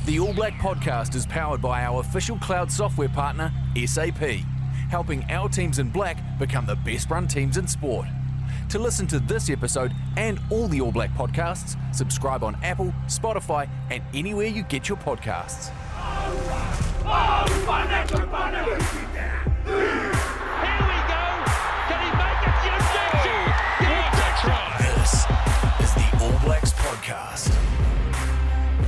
The All Black podcast is powered by our official cloud software partner, SAP, helping our teams in black become the best run teams in sport. To listen to this episode and all the All Black podcasts, subscribe on Apple, Spotify, and anywhere you get your podcasts. This is the All Blacks podcast.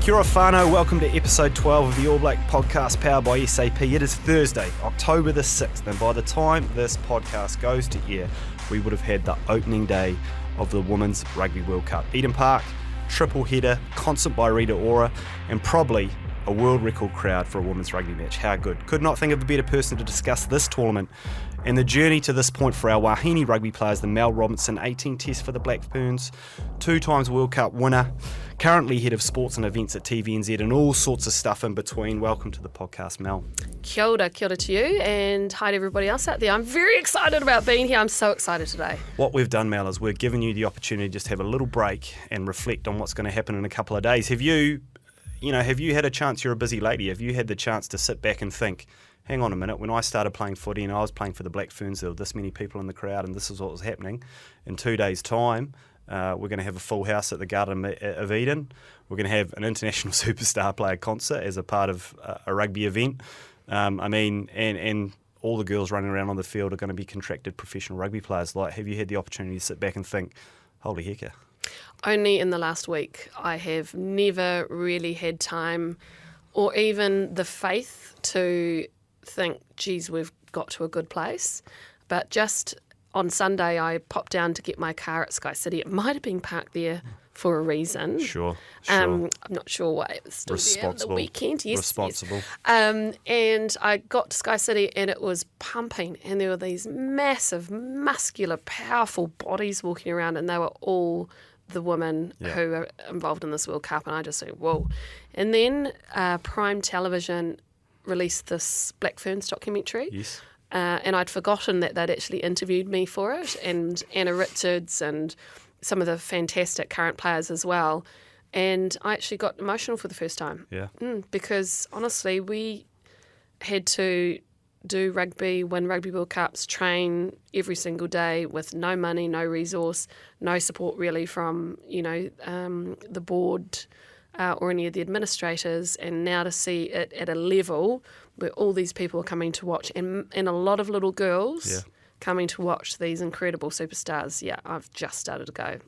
Kia ora whānau, welcome to episode 12 of the All Black podcast powered by SAP. It is Thursday, October the 6th, and by the time this podcast goes to air, we would have had the opening day of the Women's Rugby World Cup. Eden Park, triple header, concert by Rita Ora, and probably a world record crowd for a women's rugby match. How good. Could not think of a better person to discuss this tournament and the journey to this point for our Wahine rugby players, the Mel Robinson, 18 tests for the Black Ferns, 2 times World Cup winner, currently head of sports and events at TVNZ and all sorts of stuff in between. Welcome to the podcast, Mel. Kia ora to you, and hi to everybody else out there. I'm very excited about being here. I'm so excited today. What we've done, Mel, is we've given you the opportunity to just have a little break and reflect on what's going to happen in a couple of days. Have you had a chance? You're a busy lady. Have you had the chance to sit back and think, hang on a minute, when I started playing footy and I was playing for the Black Ferns, there were this many people in the crowd and this is what was happening. In 2 days' time, we're going to have a full house at the Garden of Eden. We're going to have an international superstar player concert as a part of a rugby event. And all the girls running around on the field are going to be contracted professional rugby players. Like, have you had the opportunity to sit back and think, holy hecker? Only in the last week. I have never really had time or even the faith to think, geez, we've got to a good place. But just on Sunday, I popped down to get my car at Sky City. It might have been parked there for a reason. Sure. I'm not sure why it was still there on the weekend. Yes, Responsible. Yes. And I got to Sky City and it was pumping, and there were these massive, muscular, powerful bodies walking around, and they were all the women who are involved in this World Cup, and I just went, whoa. And then Prime Television released this Black Ferns documentary. Yes. And I'd forgotten that they'd actually interviewed me for it, and Anna Richards and some of the fantastic current players as well. And I actually got emotional for the first time. Yeah. Because honestly, we had to do rugby, win Rugby World Cups, train every single day with no money, no resource, no support really from, the board or any of the administrators. And now to see it at a level where all these people are coming to watch, and a lot of little girls coming to watch these incredible superstars. Yeah, I've just started to go,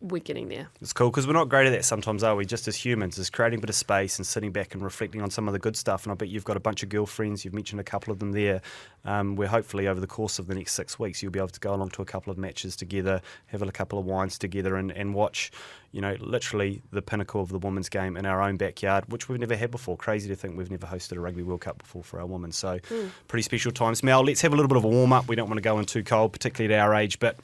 we're getting there. It's cool because we're not great at that sometimes, are we? Just as humans, is creating a bit of space and sitting back and reflecting on some of the good stuff. And I bet you've got a bunch of girlfriends. You've mentioned a couple of them there. Where hopefully over the course of the next 6 weeks, you'll be able to go along to a couple of matches together, have a couple of wines together, and watch, literally the pinnacle of the women's game in our own backyard, which we've never had before. Crazy to think we've never hosted a Rugby World Cup before for our women. So pretty special times. Mel, let's have a little bit of a warm-up. We don't want to go in too cold, particularly at our age, but...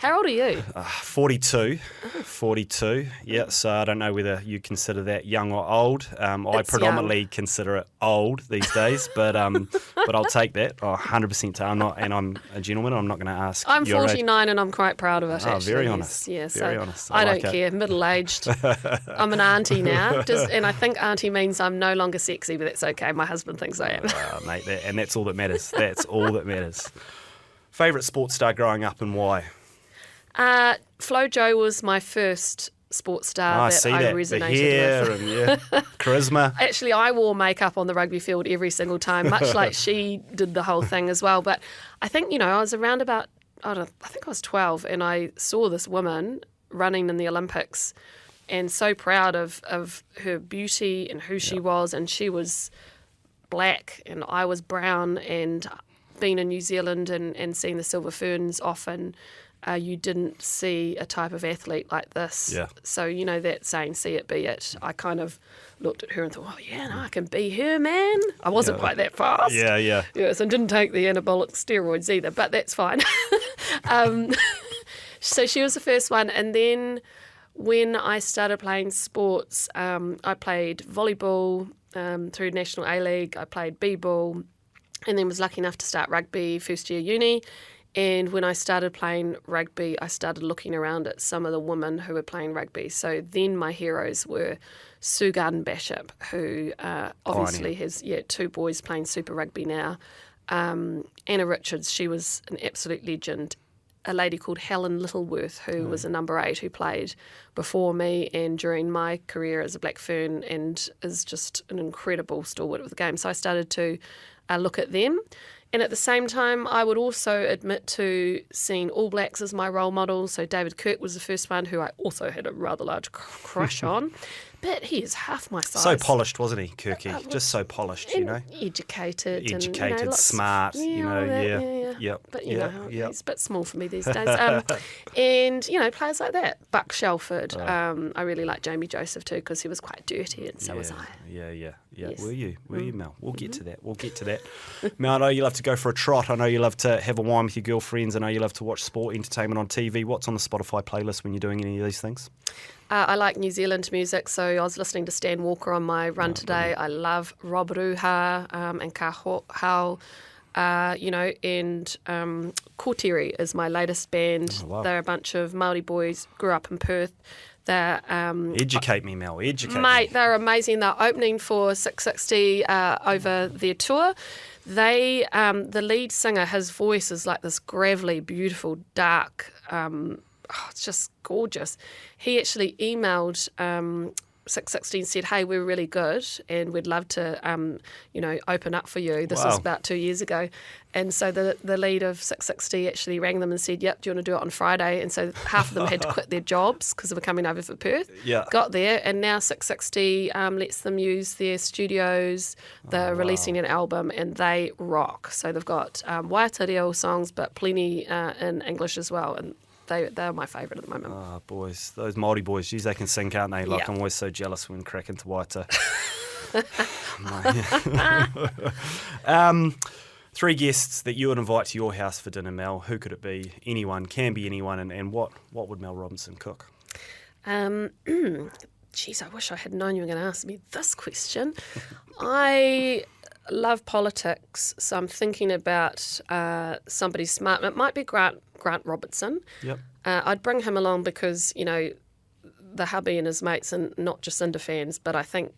How old are you? 42. 42. Yeah, so I don't know whether you consider that young or old. I predominantly consider it old these days, but I'll take that. 100%. I'm a gentleman. I'm not going to ask. I'm your 49 and I'm quite proud of it. Oh, actually. very honest. Yeah, very honest. I don't care. Middle-aged. I'm an auntie now, and I think auntie means I'm no longer sexy, but that's okay. My husband thinks I am. Mate, and that's all that matters. That's all that matters. Favourite sports star growing up and why? Flo Jo was my first sports star that I resonated the hair with. And charisma. Actually, I wore makeup on the rugby field every single time, much like she did the whole thing as well. But I think, I was around about, I think I was 12, and I saw this woman running in the Olympics and so proud of her beauty and who she was. And she was black and I was brown, and being in New Zealand and seeing the Silver Ferns often, you didn't see a type of athlete like this. Yeah. So, that saying, see it, be it. I kind of looked at her and thought, I can be her, man. I wasn't quite that fast. Yeah. Yes, and didn't take the anabolic steroids either, but that's fine. So she was the first one. And then when I started playing sports, I played volleyball through National A-League. I played b-ball, and then was lucky enough to start rugby first year uni. And when I started playing rugby, I started looking around at some of the women who were playing rugby. So then my heroes were Sue Garden-Bishop, who obviously has 2 boys playing Super Rugby now. Anna Richards, she was an absolute legend. A lady called Helen Littleworth, who was a number 8 who played before me and during my career as a Black Fern, and is just an incredible stalwart of the game. So I started to look at them. And at the same time, I would also admit to seeing All Blacks as my role model. So David Kirk was the first one, who I also had a rather large crush on. But he is half my size. So polished, wasn't he, Kirky? Just so polished, you know. Educated, and, smart, Yep. But he's a bit small for me these days. And players like that, Buck Shelford. I really like Jamie Joseph too, because he was quite dirty, and so was I. Yeah. Yes. Were you, Mel? We'll get to that. Mel, I know you love to go for a trot. I know you love to have a wine with your girlfriends. I know you love to watch sport entertainment on TV. What's on the Spotify playlist when you're doing any of these things? I like New Zealand music, so I was listening to Stan Walker on my run today. Brilliant. I love Rob Ruha and Ka Hau, and Kōtiri is my latest band. Oh, wow. They're a bunch of Māori boys, grew up in Perth. They're, educate me, Mel, educate me. Mate, they're amazing. They're opening for 660 over their tour. They, the lead singer, his voice is like this gravelly, beautiful, dark, it's just gorgeous. He actually emailed 660 and said, hey, we're really good and we'd love to, open up for you. This was about 2 years ago. And so the lead of 660 actually rang them and said, yep, do you want to do it on Friday? And so half of them had to quit their jobs because they were coming over for Perth. Yeah. Got there, and now 660 lets them use their studios. They're releasing an album and they rock. So they've got Waiata Reo songs, but plenty in English as well. And they're my favourite at the moment. Oh, boys. Those Māori boys, geez, they can sing, can't they? Like, I'm always so jealous when crack into Waiata. 3 guests that you would invite to your house for dinner, Mel. Who could it be? Anyone. Can be anyone. And what would Mel Robinson cook? Geez, I wish I had known you were going to ask me this question. I love politics, so I'm thinking about somebody smart. It might be Grant Robertson. Yep. I'd bring him along because, the hubby and his mates are not just into fans, but I think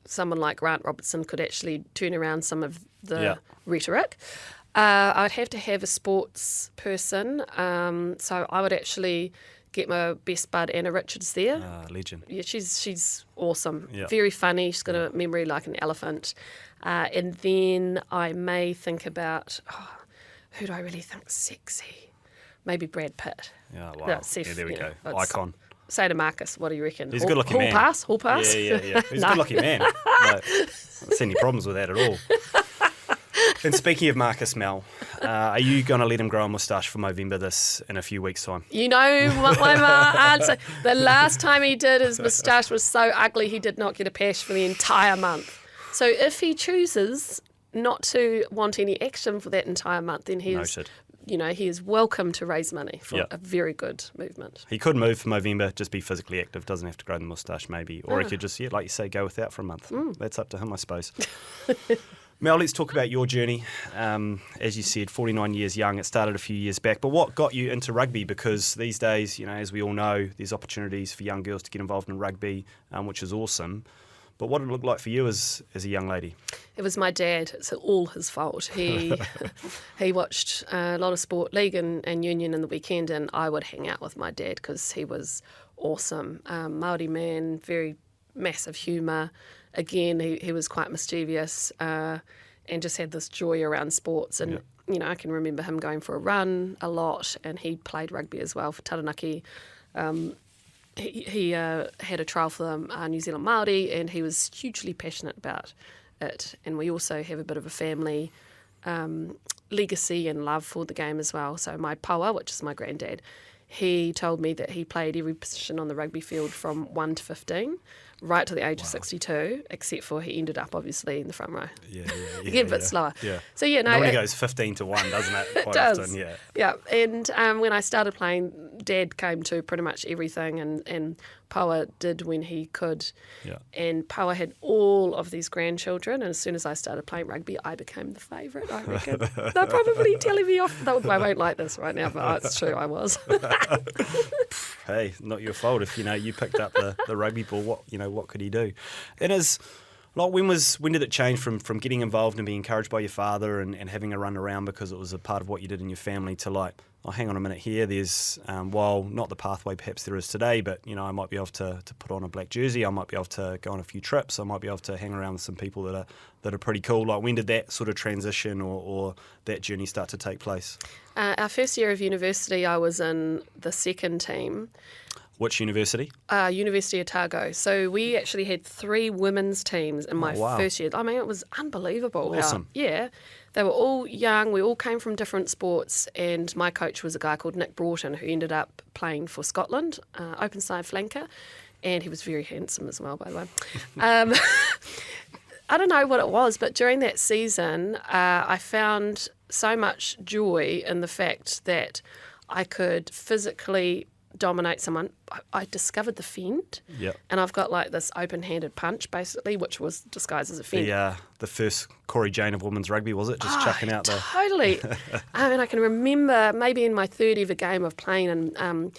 someone like Grant Robertson could actually turn around some of the rhetoric. I'd have to have a sports person, so I would actually get my best bud Anna Richards there. Legend. Yeah, she's awesome. Yep. Very funny. She's got a memory like an elephant. And then I may think about, who do I really think's sexy? Maybe Brad Pitt. Yeah, wow. There we go. Icon. Say to Marcus, what do you reckon? He's a good-looking man. Hall pass? Yeah. He's a good-looking man. No, I don't see any problems with that at all. And speaking of Marcus, Mel, are you going to let him grow a moustache for Movember in a few weeks' time? You know what my answer. The last time he did, his moustache was so ugly he did not get a pash for the entire month. So if he chooses not to want any action for that entire month, then he is welcome to raise money for a very good movement. He could move for Movember, just be physically active, doesn't have to grow the moustache maybe. Or he could just, like you say, go without for a month. That's up to him, I suppose. Mel, let's talk about your journey. As you said, 49 years young. It started a few years back. But what got you into rugby? Because these days, as we all know, there's opportunities for young girls to get involved in rugby, which is awesome. But what did it look like for you as a young lady? It was my dad. It's all his fault. He watched a lot of sport, league and union in the weekend, and I would hang out with my dad because he was awesome. Māori man, very massive humour. Again, he was quite mischievous and just had this joy around sports. And, I can remember him going for a run a lot, and he played rugby as well for Taranaki. He had a trial for the New Zealand Māori, and he was hugely passionate about it. And we also have a bit of a family legacy and love for the game as well. So my paua, which is my granddad, he told me that he played every position on the rugby field from 1 to 15, right to the age of 62, except for he ended up obviously in the front row. A bit slower. Yeah. So it only goes 15 to 1, doesn't it? Quite does. Often, yeah. Yeah, and when I started playing, Dad came to pretty much everything, and Paua did when he could. Yeah. And Paua had all of these grandchildren, and as soon as I started playing rugby, I became the favourite, I reckon. They're probably telling me off. I won't like this right now, but it's true, I was. Hey, not your fault if you picked up the rugby ball. what could he do? And when did it change from getting involved and being encouraged by your father and having a run around because it was a part of what you did in your family to like, oh, hang on a minute here, there's, while not the pathway perhaps there is today, but, I might be able to put on a black jersey, I might be able to go on a few trips, I might be able to hang around with some people that are pretty cool. Like, when did that sort of transition or that journey start to take place? Our first year of university, I was in the second team. Which university? University of Otago. So we actually had 3 women's teams in my first year. I mean, it was unbelievable. Awesome. They were all young. We all came from different sports. And my coach was a guy called Nick Broughton, who ended up playing for Scotland, open side flanker. And he was very handsome as well, by the way. I don't know what it was, but during that season, I found so much joy in the fact that I could physically dominate someone. I discovered the fend, and I've got like this open-handed punch basically, which was disguised as a fend. The first Corey Jane of women's rugby, was it? Just chucking out the... Totally. I mean, I can remember maybe in my third ever game of playing, and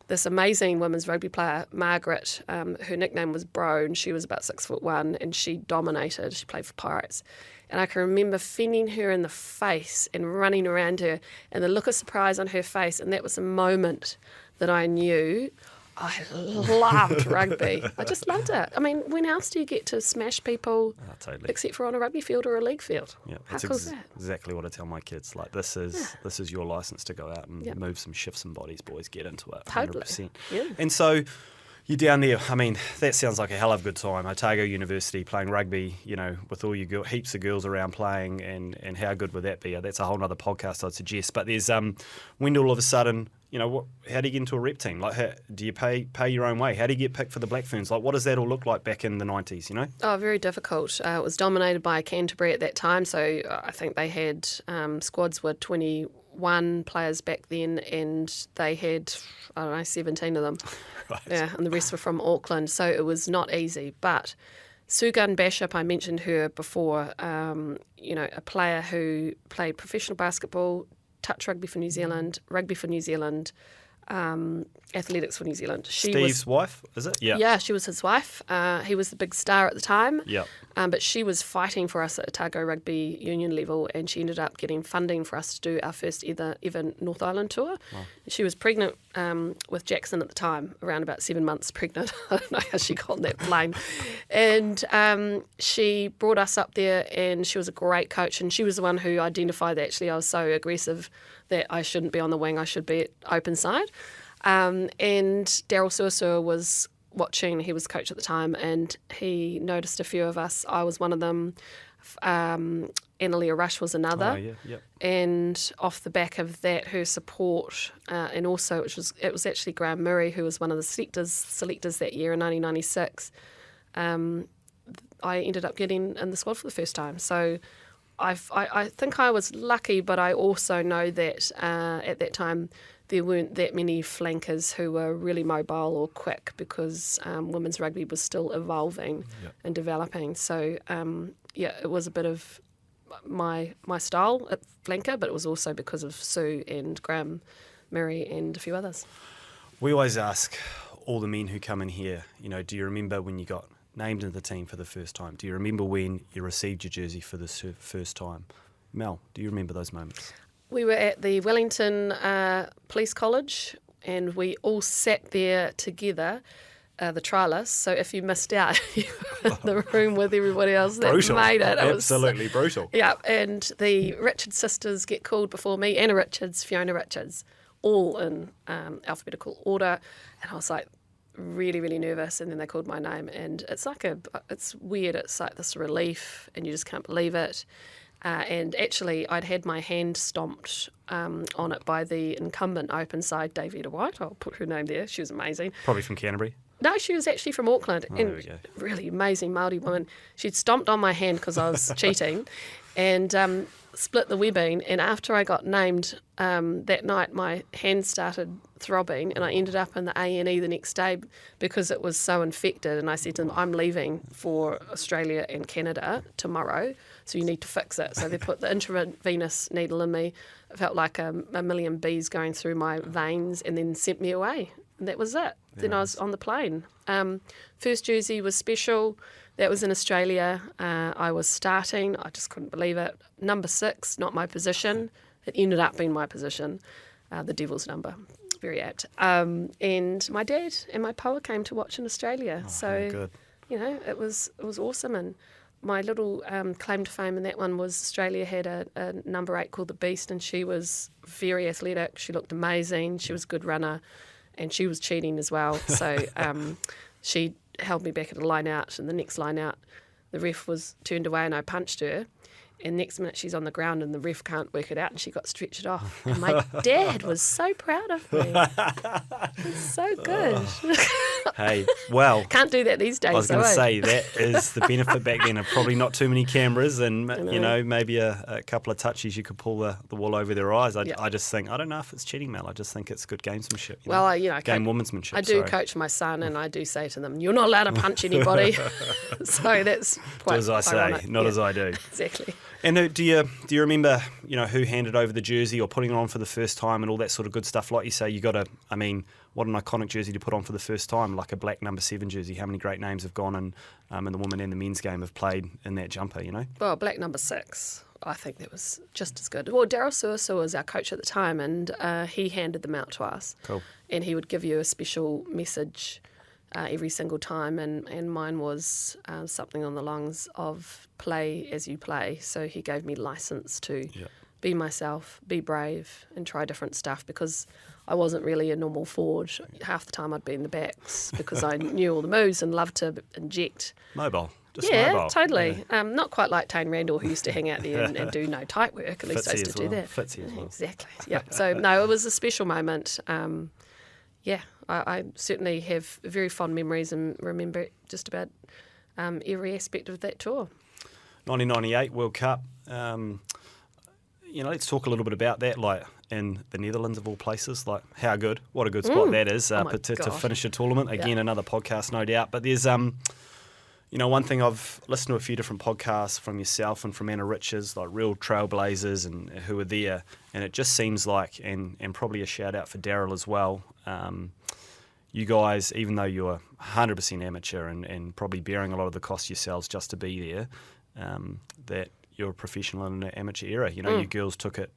this amazing women's rugby player, Margaret, her nickname was Bro, and she was about 6'1", and she dominated. She played for Pirates. And I can remember fending her in the face and running around her, and the look of surprise on her face, and that was a moment that I knew I loved rugby. I just loved it. I mean, when else do you get to smash people except for on a rugby field or a league field? Yeah, how cool is that? Exactly what I tell my kids. Like, this is your license to go out and move some shifts and bodies, boys. Get into it. 100%. Yeah. And so you're down there. I mean, that sounds like a hell of a good time. Otago University, playing rugby, with all your heaps of girls around playing, and how good would that be? That's a whole other podcast, I'd suggest. But there's when all of a sudden, how do you get into a rep team? Like, do you pay your own way? How do you get picked for the Black Ferns? Like, what does that all look like back in the 90s, Oh, very difficult. It was dominated by Canterbury at that time, so I think they had squads with 21 players back then, and they had, 17 of them. Right. Yeah, and the rest were from Auckland, so it was not easy. But Sugun Bashop, I mentioned her before, a player who played professional basketball, touch rugby for New Zealand, rugby for New Zealand, athletics for New Zealand. Steve's wife, is it? Yeah. Yeah, she was his wife. He was the big star at the time. Yeah. But she was fighting for us at Otago Rugby Union level, and she ended up getting funding for us to do our first ever North Island tour. Wow. She was pregnant with Jackson at the time, around about 7 months pregnant. I don't know how she got on that plane. And she brought us up there, and she was a great coach, and she was the one who identified that actually I was so aggressive that I shouldn't be on the wing, I should be at open side. And Daryl Suasua was watching, he was coach at the time, and he noticed a few of us. I was one of them. Annalia Rush was another. Oh, yeah, yep. And off the back of that, her support, and also it was actually Graham Murray, who was one of the selectors that year in 1996. I ended up getting in the squad for the first time. So I think I was lucky, but I also know that at that time there weren't that many flankers who were really mobile or quick, because women's rugby was still evolving and developing. So, it was a bit of my style at flanker, but it was also because of Sue and Graham Murray and a few others. We always ask all the men who come in here, do you remember when you got named into the team for the first time? Do you remember when you received your jersey for the first time? Mel, do you remember those moments? We were at the Wellington Police College, and we all sat there together, the trialists. So if you missed out, you were in the room with everybody else that brutal. Made it. Absolutely brutal. Yeah, and the Richards sisters get called before me, Anna Richards, Fiona Richards, all in alphabetical order. And I was like really, really nervous, and then they called my name, and it's weird. It's like this relief, and you just can't believe it. And actually, I'd had my hand stomped on it by the incumbent open side, Davida White. I'll put her name there. She was amazing. Probably from Canterbury? No, she was actually from Auckland. Oh, and there we go. Really amazing Māori woman. She'd stomped on my hand because I was cheating, and split the webbing. And after I got named that night, my hand started throbbing, and I ended up in the A&E the next day because it was so infected. And I said to them, I'm leaving for Australia and Canada tomorrow, so you need to fix it. So they put the intravenous needle in me. It felt like a million bees going through my veins, and then sent me away. And that was it. Then I was on the plane. First jersey was special. That was in Australia. I was starting. I just couldn't believe it. Number 6, not my position. It ended up being my position, the Devil's number. Very apt. And my dad and my poa came to watch in Australia. Good. It was awesome. And my little claim to fame in that one was Australia had a number 8 called the Beast, and she was very athletic. She looked amazing. She was a good runner, and she was cheating as well. So she held me back at a line out, and the next line out, the ref was turned away, and I punched her. And next minute she's on the ground and the ref can't work it out, and she got stretched off. And my dad was so proud of me. It was so good. Hey, well. Can't do that these days. I was going to say, that is the benefit back then of probably not too many cameras and, maybe a couple of touches you could pull the wool over their eyes. I just think, I don't know if it's cheating, Mel. I just think it's good gamesmanship. Game woman'smanship. I do coach my son, and I do say to them, you're not allowed to punch anybody. So that's quite as I ironic. say, not as I do. Exactly. And do you remember, who handed over the jersey or putting it on for the first time and all that sort of good stuff? Like you say, what an iconic jersey to put on for the first time, like a black number 7 jersey. How many great names have gone and the women and the men's game have played in that jumper, Well, black number 6, I think that was just as good. Well, Daryl Suaso was our coach at the time, and he handed them out to us. Cool. And he would give you a special message every single time, and mine was something on the lines of play as you play. So he gave me license to be myself, be brave, and try different stuff, because I wasn't really a normal forward. Half the time I'd be in the backs because I knew all the moves and loved to inject. Mobile. Mobile. Totally. Yeah. Not quite like Tane Randall, who used to hang out there and do no tight work. At least I used to do that. Fitzy as well. Exactly. Yeah. So, no, it was a special moment. I certainly have very fond memories and remember just about every aspect of that tour. 1998 World Cup. Let's talk a little bit about that, like in the Netherlands of all places. Like, how good, what a good spot that is to finish a tournament. Again, another podcast, no doubt. But there's, one thing, I've listened to a few different podcasts from yourself and from Anna Richards, like real trailblazers and who are there. And it just seems like, and probably a shout out for Daryl as well, you guys, even though you're 100% amateur and probably bearing a lot of the cost yourselves just to be there, that you're a professional in an amateur era. You girls took it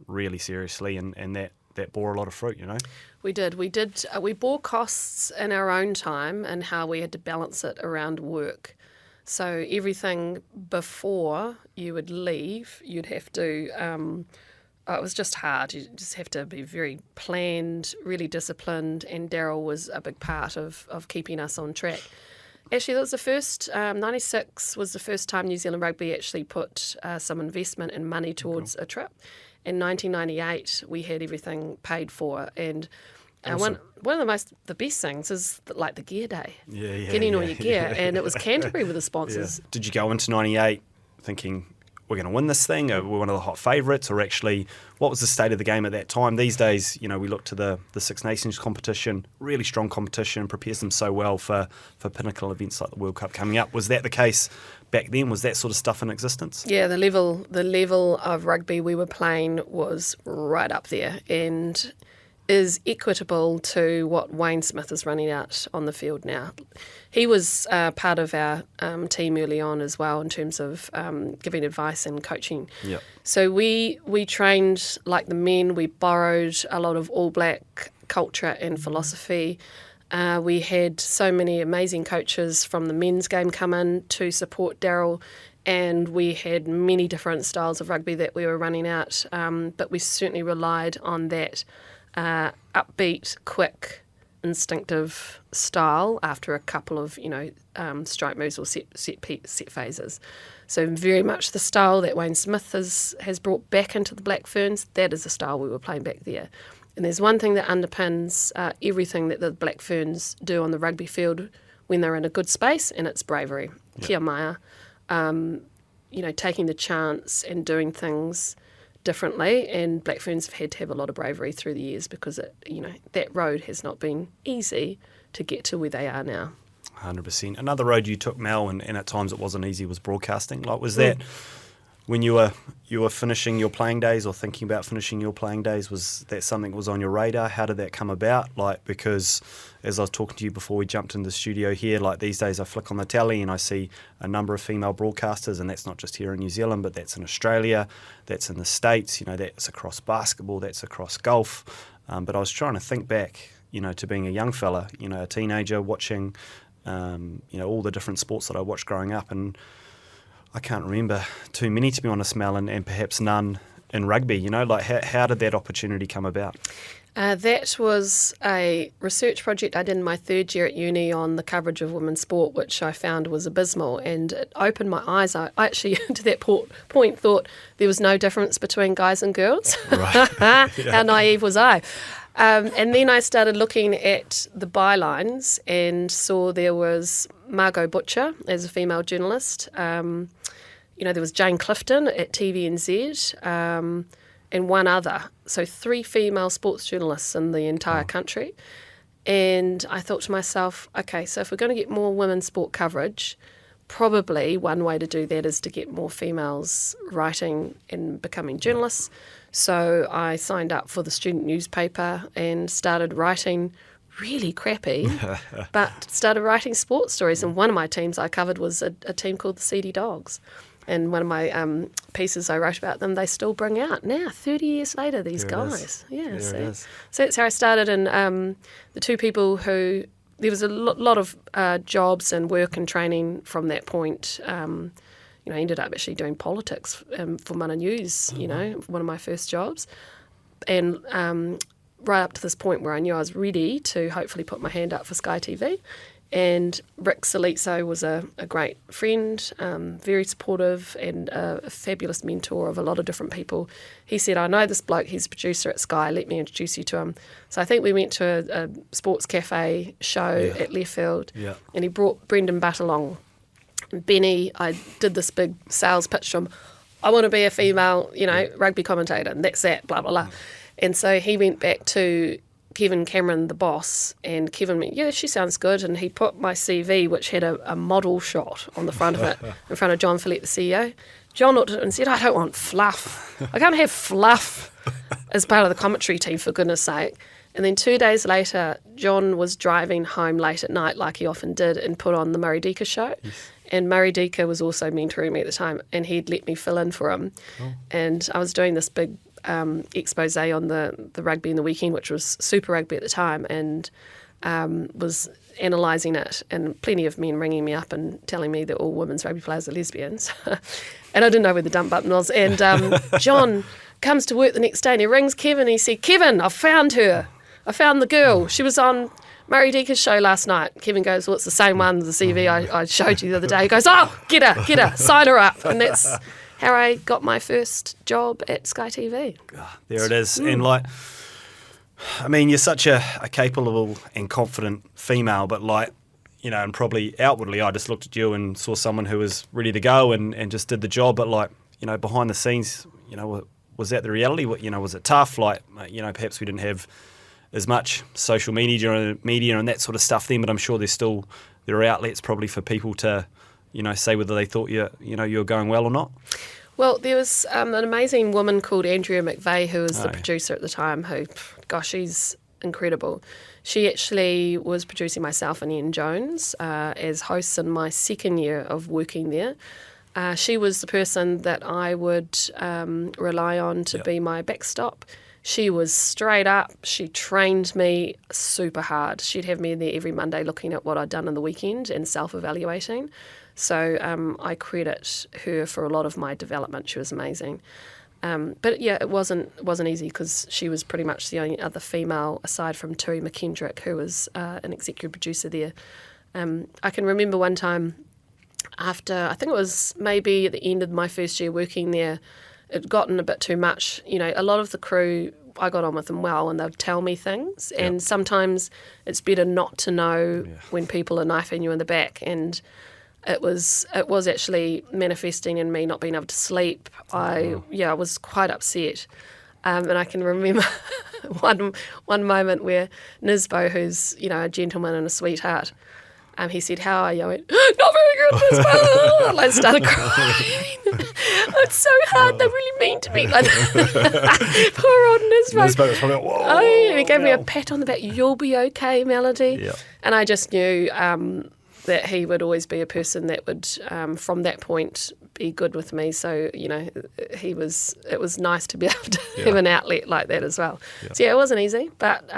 really seriously, and that bore a lot of fruit, We did. We bore costs in our own time and how we had to balance it around work. So everything before you would leave, you'd have to... it was just hard. You just have to be very planned, really disciplined, and Daryl was a big part of keeping us on track. Actually, that was the first, 96 was the first time New Zealand Rugby actually put some investment and money towards a trip. In 1998, we had everything paid for, and awesome. One of the best things is like the gear day, getting all your gear, and it was Canterbury with the sponsors. Yeah. Did you go into 98 thinking, we're going to win this thing, or we're one of the hot favourites, or actually, what was the state of the game at that time? These days, we look to the Six Nations competition, really strong competition, prepares them so well for pinnacle events like the World Cup coming up. Was that the case back then? Was that sort of stuff in existence? Yeah, the level of rugby we were playing was right up there, and is equitable to what Wayne Smith is running out on the field now. He was part of our team early on as well in terms of giving advice and coaching. Yep. So we trained like the men. We borrowed a lot of All Black culture and philosophy. We had so many amazing coaches from the men's game come in to support Daryl, and we had many different styles of rugby that we were running out, but we certainly relied on that upbeat, quick, instinctive style after a couple of strike moves or set phases. So very much the style that Wayne Smith has brought back into the Black Ferns. That is the style we were playing back there. And there's one thing that underpins everything that the Black Ferns do on the rugby field when they're in a good space, and it's bravery. Yep. Kia maia. Taking the chance and doing things differently, and Black Ferns have had to have a lot of bravery through the years because that road has not been easy to get to where they are now. 100%. Another road you took, Mel, and at times it wasn't easy, was broadcasting. Like, was that when you were finishing your playing days or thinking about finishing your playing days, was that something that was on your radar? How did that come about? Like, because as I was talking to you before we jumped into the studio here, like these days I flick on the telly and I see a number of female broadcasters, and that's not just here in New Zealand, but that's in Australia, that's in the States, that's across basketball, that's across golf. But I was trying to think back, to being a young fella, a teenager watching, all the different sports that I watched growing up, and I can't remember too many, to be honest, Mel, and perhaps none in rugby. Like how did that opportunity come about? That was a research project I did in my third year at uni on the coverage of women's sport, which I found was abysmal, and it opened my eyes. I actually, to that point, thought there was no difference between guys and girls. Right. Yeah. How naive was I? And then I started looking at the bylines and saw there was Margot Butcher as a female journalist. There was Jane Clifton at TVNZ, and one other. So 3 female sports journalists in the entire country. And I thought to myself, okay, so if we're going to get more women's sport coverage, probably one way to do that is to get more females writing and becoming journalists. So I signed up for the student newspaper and started writing really crappy, but started writing sports stories. And one of my teams I covered was a team called the Seedy Dogs. And one of my pieces I wrote about them, they still bring out now, 30 years later, these guys. Yeah, so that's how I started. And the 2 people who, there was a lot of jobs and work and training from that point. I ended up actually doing politics for Mana News, one of my first jobs. And right up to this point where I knew I was ready to hopefully put my hand up for Sky TV. And Rick Salizzo was a great friend, very supportive and a fabulous mentor of a lot of different people. He said, I know this bloke, he's a producer at Sky, let me introduce you to him. So I think we went to a sports cafe show at Learfield, and he brought Brendan Butt along. And Benny, I did this big sales pitch to him, I want to be a female, rugby commentator, and that's that, blah, blah, blah. And so he went back to Kevin Cameron, the boss, and Kevin went, yeah, she sounds good. And he put my CV, which had a model shot on the front of it, in front of John Follett, the CEO. John looked at it and said, I don't want fluff. I can't have fluff as part of the commentary team, for goodness sake. And then 2 days later, John was driving home late at night, like he often did, and put on the Murray Deaker show. Yes. And Murray Deaker was also mentoring me at the time, and he'd let me fill in for him. Oh. And I was doing this big expose on the rugby in the weekend, which was Super Rugby at the time, and was analysing it, and plenty of men ringing me up and telling me that all women's rugby players are lesbians. And I didn't know where the dump button was. And John comes to work the next day and he rings Kevin and he said, Kevin, I found her. I found the girl. She was on Murray Deaker's show last night. Kevin goes, well, it's the same one, the CV I showed you the other day. He goes, oh, get her, sign her up. And that's how I got my first job at Sky TV. There it is. And you're such a capable and confident female, but and probably outwardly I just looked at you and saw someone who was ready to go and just did the job. But behind the scenes, was that the reality? Was it tough? Perhaps we didn't have as much social media and that sort of stuff then, but I'm sure there are outlets probably for people to say whether they thought you were going well or not. Well, there was an amazing woman called Andrea McVeigh who was the producer at the time who, gosh, she's incredible. She actually was producing myself and Ian Jones as hosts in my second year of working there. She was the person that I would rely on to be my backstop. She was straight up. She trained me super hard. She'd have me in there every Monday looking at what I'd done on the weekend and self-evaluating. So I credit her for a lot of my development. She was amazing. But yeah, it wasn't easy because she was pretty much the only other female aside from Tui McKendrick, who was an executive producer there. I can remember one time after, I think it was maybe at the end of my first year working there, it'd gotten a bit too much. A lot of the crew, I got on with them well and they'd tell me things. Yep. And sometimes it's better not to know when people are knifing you in the back. And it was actually manifesting in me not being able to sleep. I was quite upset. And I can remember one moment where Nisbo, who's, a gentleman and a sweetheart, he said, "How are you?" I went, "Not very good this well." I started crying. It's so hard. They're really mean to me. Like, poor old Nisbet. Nisbet was probably like, whoa. Oh, yeah, he gave me a pat on the back. "You'll be okay, Melody." Yeah. And I just knew that he would always be a person that would, from that point, be good with me. So, it was nice to be able to have an outlet like that as well. Yeah. So, yeah, it wasn't easy, but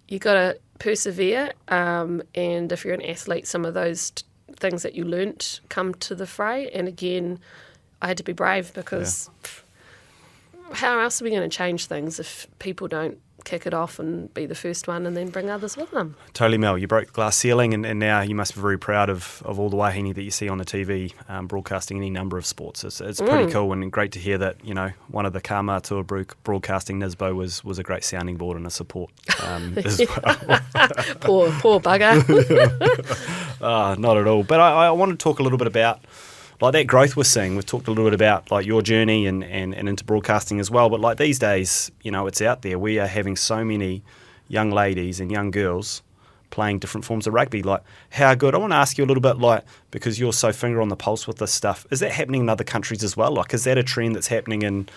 you got to persevere. And if you're an athlete, some of those things that you learnt come to the fray. And again, I had to be brave because how else are we going to change things if people don't kick it off and be the first one and then bring others with them? Totally, Mel. You broke the glass ceiling, and now you must be very proud of all the wahine that you see on the TV broadcasting any number of sports. It's pretty cool and great to hear that, one of the Kāmatua broadcasting Nisbo was a great sounding board and a support as well. Poor bugger. Not at all. But I want to talk a little bit about like that growth we're seeing. We've talked a little bit about like your journey and into broadcasting as well. But like these days, it's out there. We are having so many young ladies and young girls playing different forms of rugby. Like how good? I want to ask you a little bit, like, because you're so finger on the pulse with this stuff. Is that happening in other countries as well? Like, is that a trend that's happening in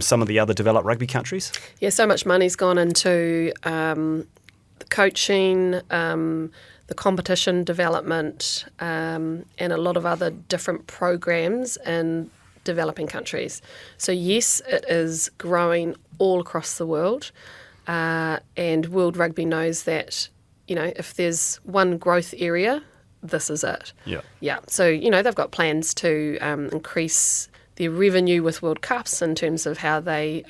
some of the other developed rugby countries? Yeah, so much money's gone into the coaching, the competition development, and a lot of other different programs in developing countries. So yes, it is growing all across the world, and World Rugby knows that, if there's one growth area, this is it. Yeah. Yeah. So, they've got plans to increase their revenue with World Cups in terms of how they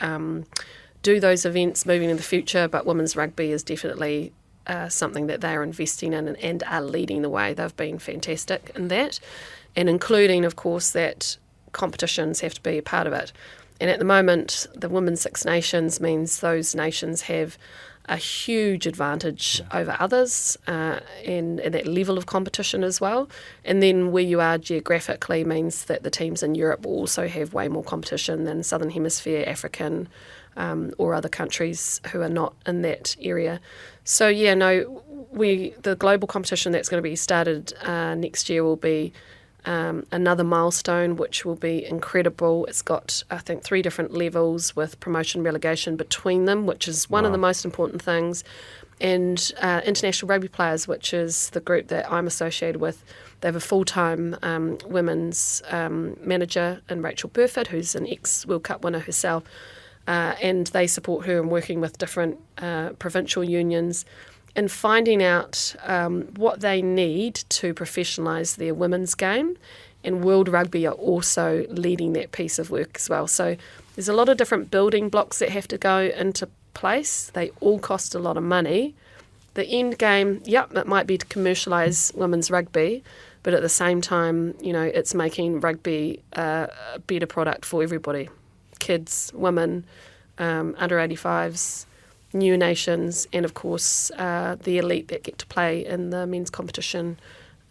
do those events moving in the future, but women's rugby is definitely something that they are investing in and are leading the way. They've been fantastic in that, and including, of course, that competitions have to be a part of it. And at the moment, the Women's Six Nations means those nations have a huge advantage over others and that level of competition as well. And then where you are geographically means that the teams in Europe will also have way more competition than Southern Hemisphere, African, or other countries who are not in that area. So, the global competition that's going to be started next year will be another milestone, which will be incredible. It's got, I think, 3 different levels with promotion relegation between them, which is one of the most important things. And International Rugby Players, which is the group that I'm associated with, they have a full-time women's manager in Rachel Burford, who's an ex-World Cup winner herself. And they support her in working with different provincial unions and finding out what they need to professionalise their women's game. And World Rugby are also leading that piece of work as well. So there's a lot of different building blocks that have to go into place. They all cost a lot of money. The end game, it might be to commercialise women's rugby, but at the same time, it's making rugby a better product for everybody. Kids, women, under 85s, new nations, and of course the elite that get to play in the men's competition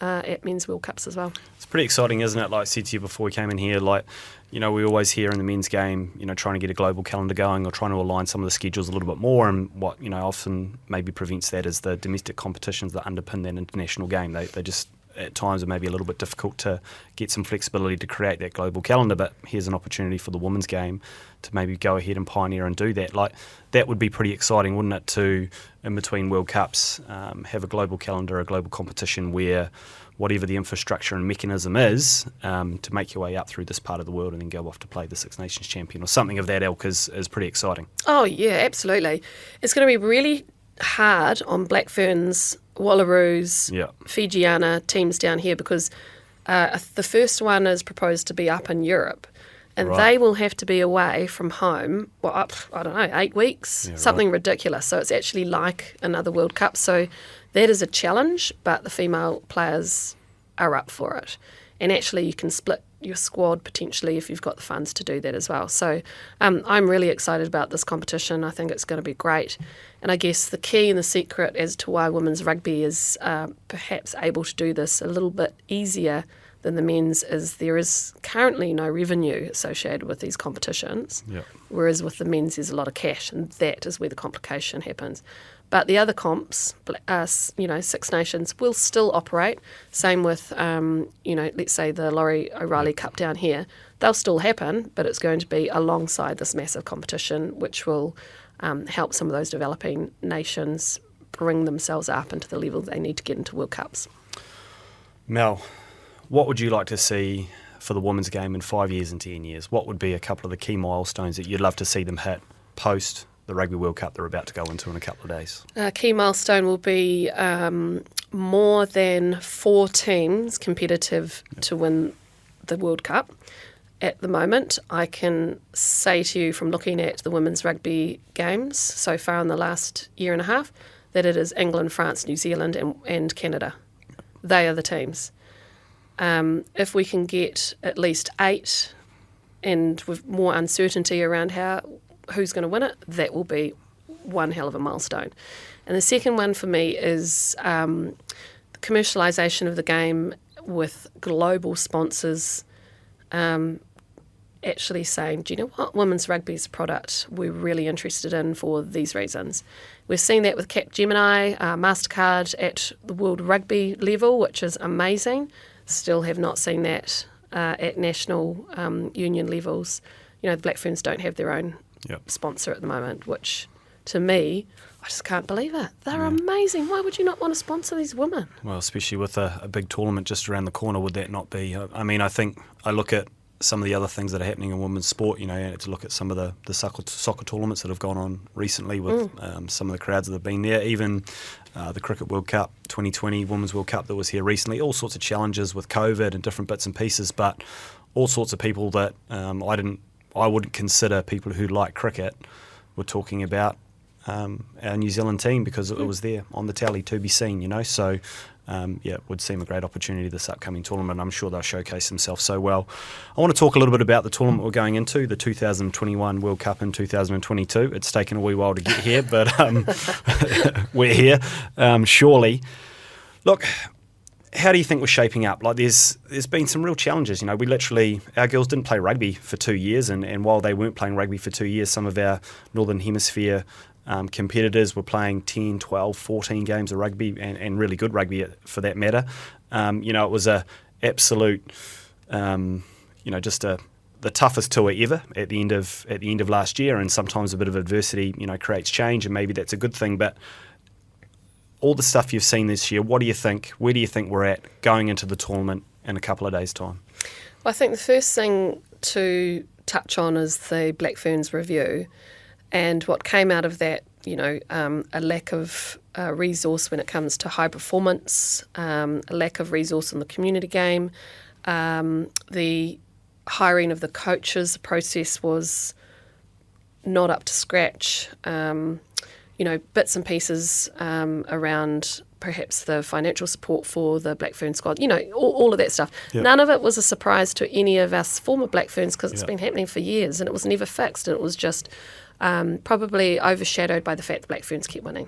at Men's World Cups as well. It's pretty exciting, isn't it? Like I said to you before we came in here, we always hear in the men's game, trying to get a global calendar going or trying to align some of the schedules a little bit more, and what, often maybe prevents that is the domestic competitions that underpin that international game. They just at times it may be a little bit difficult to get some flexibility to create that global calendar, but here's an opportunity for the women's game to maybe go ahead and pioneer and do that. That would be pretty exciting, wouldn't it, to, in between World Cups, have a global calendar, a global competition where whatever the infrastructure and mechanism is, to make your way up through this part of the world and then go off to play the Six Nations champion or something of that ilk is pretty exciting. Oh, yeah, absolutely. It's going to be really hard on Black Ferns, Wallaroos, Fijiana teams down here because the first one is proposed to be up in Europe, and they will have to be away from home, up, 8 weeks, something ridiculous. So it's actually like another World Cup. So that is a challenge, but the female players are up for it. And actually you can split your squad potentially if you've got the funds to do that as well. So I'm really excited about this competition. I think it's going to be great. And I guess the key and the secret as to why women's rugby is perhaps able to do this a little bit easier than the men's is there is currently no revenue associated with these competitions, whereas with the men's there's a lot of cash, and that is where the complication happens. But the other comps, Six Nations, will still operate. Same with, let's say the Laurie O'Reilly Cup down here. They'll still happen, but it's going to be alongside this massive competition, which will help some of those developing nations bring themselves up into the level they need to get into World Cups. Mel, what would you like to see for the women's game in 5 years and 10 years? What would be a couple of the key milestones that you'd love to see them hit post the Rugby World Cup they're about to go into in a couple of days? A key milestone will be more than 4 teams competitive to win the World Cup. At the moment, I can say to you from looking at the women's rugby games so far in the last year and a half that it is England, France, New Zealand and Canada. They are the teams. If we can get at least 8 and with more uncertainty around who's going to win it, that will be one hell of a milestone. And the second one for me is the commercialisation of the game with global sponsors actually saying, do you know what, women's rugby is a product we're really interested in for these reasons. We've seen that with Capgemini, MasterCard at the World Rugby level, which is amazing. Still have not seen that at national union levels. The Black Ferns don't have their own sponsor at the moment, which to me, I just can't believe it. They're amazing. Why would you not want to sponsor these women? Well, especially with a big tournament just around the corner, would that not be? I mean, I think I look at some of the other things that are happening in women's sport, to look at some of the soccer tournaments that have gone on recently with some of the crowds that have been there, even the Cricket World Cup 2020, Women's World Cup that was here recently, all sorts of challenges with COVID and different bits and pieces, but all sorts of people that I wouldn't consider people who like cricket were talking about our New Zealand team because it was there on the tally to be seen, so it would seem a great opportunity this upcoming tournament. I'm sure they'll showcase themselves so well. I want to talk a little bit about the tournament we're going into, the 2021 World Cup in 2022. It's taken a wee while to get here, but we're here, surely. Look, how do you think we're shaping up? Like, there's been some real challenges. Our girls didn't play rugby for 2 years, and while they weren't playing rugby for 2 years, some of our Northern Hemisphere competitors were playing 10, 12, 14 games of rugby and really good rugby for that matter. It was a absolute, the toughest tour ever at the end of last year, and sometimes a bit of adversity, creates change, and maybe that's a good thing. But all the stuff you've seen this year, what do you think? Where do you think we're at going into the tournament in a couple of days' time? Well, I think the first thing to touch on is the Black Ferns review. And what came out of that, a lack of resource when it comes to high performance, a lack of resource in the community game, the hiring of the coaches, the process was not up to scratch, bits and pieces around perhaps the financial support for the Black Fern squad, all of that stuff. Yep. None of it was a surprise to any of us former Black Ferns because it's been happening for years and it was never fixed, and it was just probably overshadowed by the fact the Black Ferns keep winning.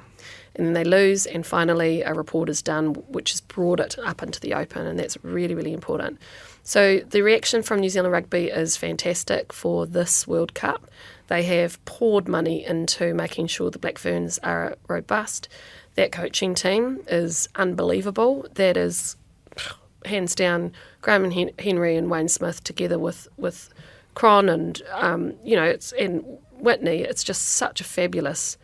And then they lose, and finally a report is done which has brought it up into the open, and that's really, really important. So the reaction from New Zealand Rugby is fantastic for this World Cup. They have poured money into making sure the Black Ferns are robust. That coaching team is unbelievable. That is, hands down, Graham and Henry and Wayne Smith together with Cron and and Whitney. It's just such a fabulous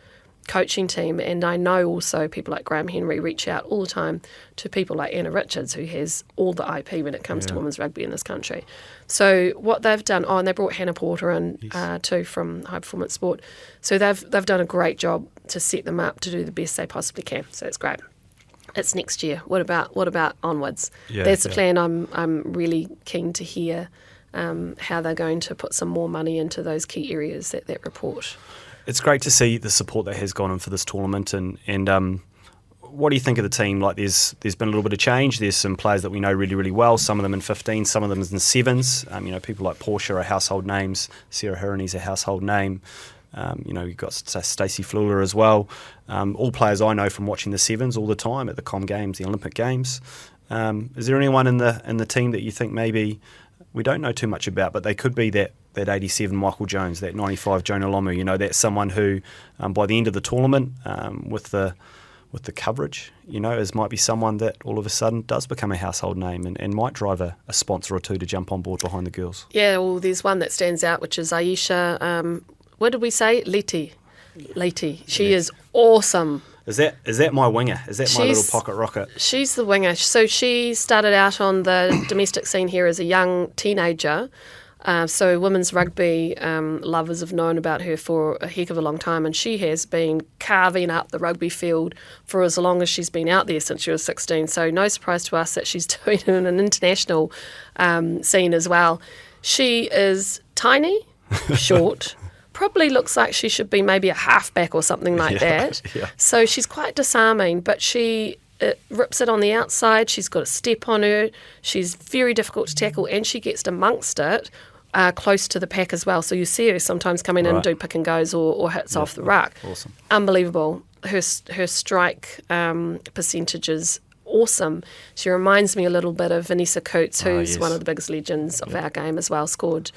coaching team, and I know also people like Graham Henry reach out all the time to people like Anna Richards, who has all the IP when it comes to women's rugby in this country. So what they've done, and they brought Hannah Porter in too from High Performance Sport. So they've done a great job to set them up to do the best they possibly can. So it's great. It's next year. What about onwards? That's the plan. I'm really keen to hear how they're going to put some more money into those key areas that report. It's great to see the support that has gone in for this tournament, and what do you think of the team? Like, there's been a little bit of change. There's some players that we know really, really well. Some of them in 15, some of them in 7s. People like Portia are household names. Sarah Hirani's a household name. You've got Stacey Fleuler as well. All players I know from watching the 7s all the time at the Com Games, the Olympic Games. Is there anyone in the team that you think maybe we don't know too much about, but they could be that 87 Michael Jones, that 95 Jonah Lomu? That's someone who, by the end of the tournament, with the coverage, might be someone that all of a sudden does become a household name and might drive a sponsor or two to jump on board behind the girls. Yeah, well, there's one that stands out, which is Aisha. What did we say? Leti. She is awesome. Is that my winger? Is that my little pocket rocket? She's the winger. So she started out on the domestic scene here as a young teenager. So women's rugby lovers have known about her for a heck of a long time, and she has been carving up the rugby field for as long as she's been out there, since she was 16. So no surprise to us that she's doing it in an international scene as well. She is tiny, short, probably looks like she should be maybe a halfback or something like that. Yeah. So she's quite disarming, but she rips it on the outside. She's got a step on her. She's very difficult to tackle, and she gets amongst it close to the pack as well. So you see her sometimes come in and do pick and goes or hits off the ruck. Awesome. Unbelievable. Her strike percentage is awesome. She reminds me a little bit of Vanessa Coates, who's one of the biggest legends of our game as well. Scored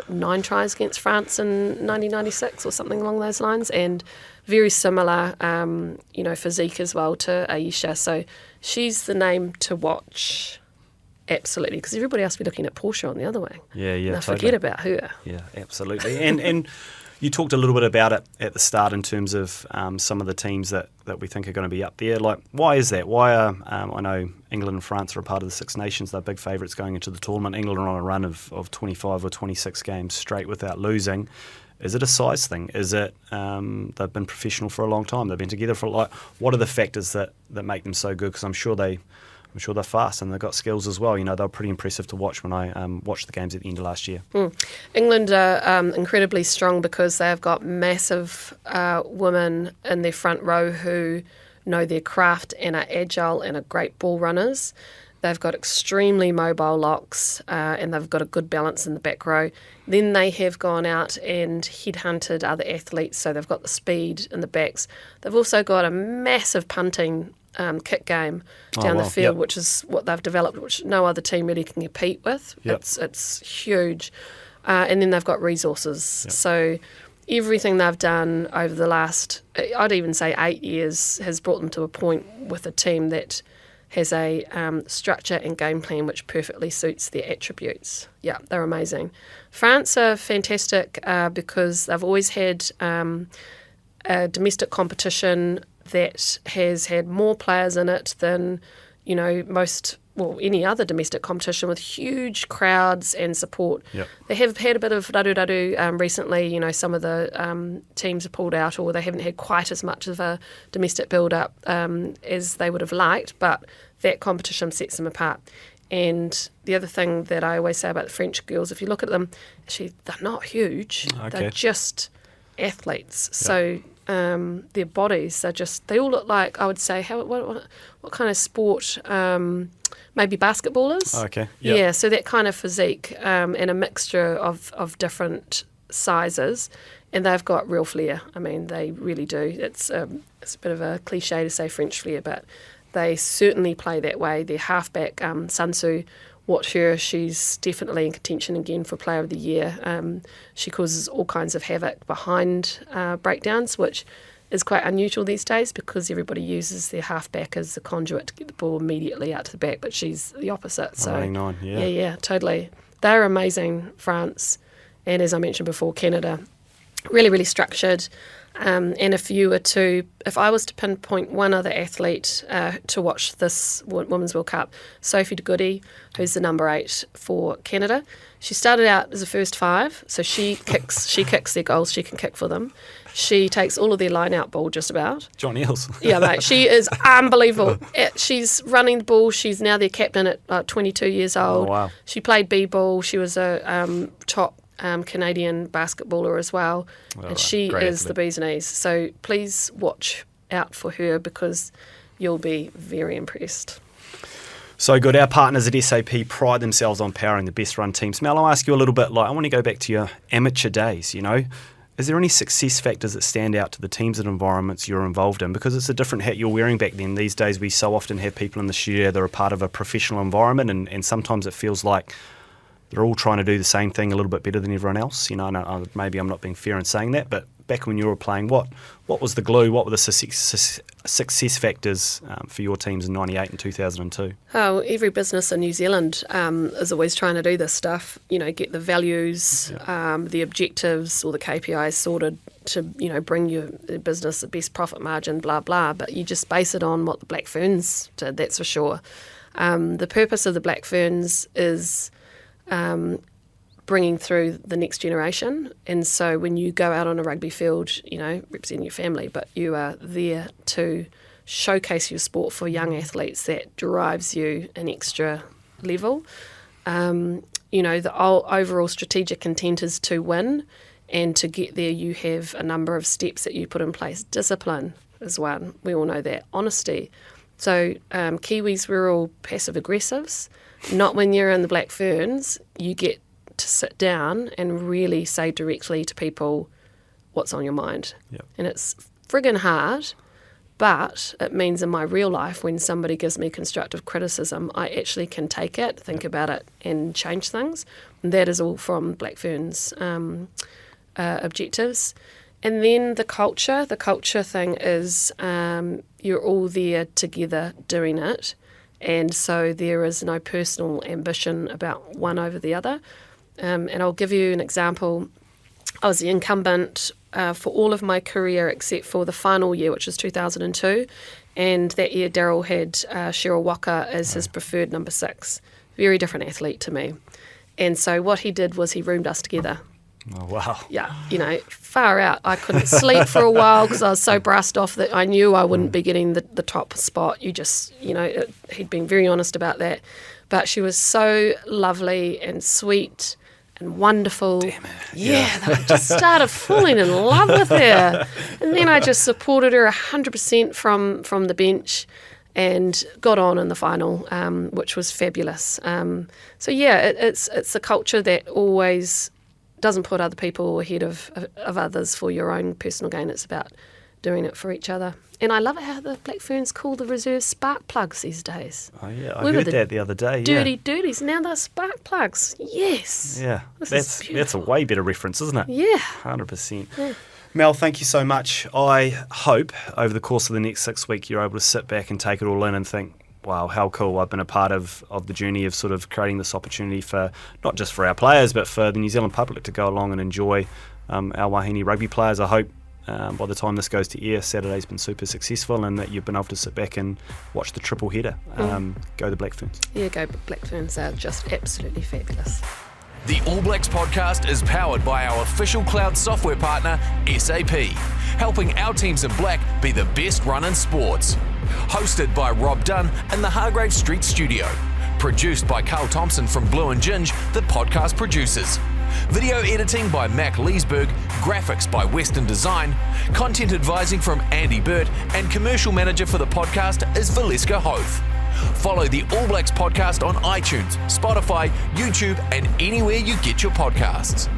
9 tries against France in 1996 or something along those lines, and very similar, physique as well to Aisha. So she's the name to watch, absolutely, because everybody else will be looking at Portia on the other wing. Yeah, now totally. Forget about her. Yeah, absolutely. And you talked a little bit about it at the start in terms of some of the teams that we think are going to be up there. Like, why is that? Why are, I know England and France are a part of the Six Nations. They're big favourites going into the tournament. England are on a run of 25 or 26 games straight without losing. Is it a size thing? Is it they've been professional for a long time? They've been together for what are the factors that make them so good? Because I'm sure they're fast and they've got skills as well. They're pretty impressive to watch when I watched the games at the end of last year. England are incredibly strong because they've got massive women in their front row who know their craft and are agile and are great ball runners. They've got extremely mobile locks and they've got a good balance in the back row. Then they have gone out and headhunted other athletes, so they've got the speed in the backs. They've also got a massive punting kick game down the field, which is what they've developed, which no other team really can compete with. It's huge. And then they've got resources. So everything they've done over the last, I'd even say 8 years, has brought them to a point with a team that has a structure and game plan which perfectly suits their attributes. Yeah, they're amazing. France are fantastic because they've always had a domestic competition that has had more players in it than, any other domestic competition, with huge crowds and support. They have had a bit of raru recently. Some of the teams have pulled out, or they haven't had quite as much of a domestic build-up as they would have liked, but that competition sets them apart. And the other thing that I always say about the French girls, if you look at them, actually, they're not huge. They're just athletes. So their bodies are they all look like, I would say, what kind of sport? Maybe basketballers. Okay. Yeah, so that kind of physique and a mixture of different sizes, and they've got real flair. I mean, they really do. It's a bit of a cliche to say French flair, but they certainly play that way. Their halfback, Sansu, watch her. She's definitely in contention again for Player of the Year. She causes all kinds of havoc behind breakdowns, which is quite unusual these days because everybody uses their halfback as the conduit to get the ball immediately out to the back, but she's the opposite. So running 9, yeah, totally. They're amazing, France, and as I mentioned before, Canada. Really, really structured. And if I was to pinpoint one other athlete to watch this Women's World Cup, Sophie de Goody, who's the number 8 for Canada. She started out as a first 5, so she kicks their goals. She can kick for them. She takes all of their line-out ball just about. John Eels. Yeah, mate. She is unbelievable. She's running the ball. She's now their captain at 22 years old. Oh, wow. She played b-ball. She was a top Canadian basketballer as well. And she is the bee's knees. So please watch out for her because you'll be very impressed. So good. Our partners at SAP pride themselves on powering the best run teams. Mel, I'll ask you a little bit, I want to go back to your amateur days, Is there any success factors that stand out to the teams and environments you're involved in? Because it's a different hat you're wearing back then. These days we so often have people in the studio that are part of a professional environment, and sometimes it feels like they're all trying to do the same thing a little bit better than everyone else. Maybe I'm not being fair in saying that, but back when you were playing, what was the glue? What were the success factors for your teams in 98 and 2002? Oh, every business in New Zealand is always trying to do this stuff, get the values, the objectives or the KPIs sorted to, bring your business the best profit margin, blah, blah. But you just base it on what the Black Ferns did, that's for sure. The purpose of the Black Ferns is bringing through the next generation. And so when you go out on a rugby field, representing your family, but you are there to showcase your sport for young athletes, that drives you an extra level. The overall strategic intent is to win, and to get there you have a number of steps that you put in place. Discipline is one. We all know that. Honesty. So Kiwis, we're all passive aggressives. Not when you're in the Black Ferns. You get to sit down and really say directly to people what's on your mind. Yep. And it's friggin' hard, but it means in my real life when somebody gives me constructive criticism, I actually can take it, think about it, and change things. And that is all from Black Ferns objectives. And then the culture thing is you're all there together doing it. And so there is no personal ambition about one over the other. And I'll give you an example. I was the incumbent for all of my career except for the final year, which was 2002. And that year, Daryl had Cheryl Walker as his preferred number 6. Very different athlete to me. And so what he did was he roomed us together. Oh, wow. Yeah, far out. I couldn't sleep for a while because I was so brassed off that I knew I wouldn't be getting the top spot. You just, he'd been very honest about that. But she was so lovely and sweet and wonderful. Damn it. Yeah, I just started falling in love with her. And then I just supported her 100% from the bench and got on in the final, which was fabulous. It's a culture that always doesn't put other people ahead of others for your own personal gain. It's about doing it for each other. And I love how the Black Ferns call the reserve spark plugs these days. Oh, yeah, I heard that the other day. Dirties. Now they're spark plugs. Yes. Yeah, that's a way better reference, isn't it? Yeah. 100%. Yeah. Mel, thank you so much. I hope over the course of the next 6 weeks you're able to sit back and take it all in and think, wow, how cool. I've been a part of the journey of sort of creating this opportunity for not just for our players but for the New Zealand public to go along and enjoy our Wahine rugby players. I hope by the time this goes to air, Saturday's been super successful and that you've been able to sit back and watch the triple header. Go the Black Ferns. Yeah, go Black Ferns. Are just absolutely fabulous. The All Blacks podcast is powered by our official cloud software partner, SAP, helping our teams in black be the best run in sports. Hosted by Rob Dunne in the Hargrave Street studio. Produced by Carl Thompson from Blue and Ginge, the podcast producers. Video editing by Mac Leesburg, graphics by Western Design, content advising from Andy Burt, and commercial manager for the podcast is Valeska Hoth. Follow the All Blacks podcast on iTunes, Spotify, YouTube, and anywhere you get your podcasts.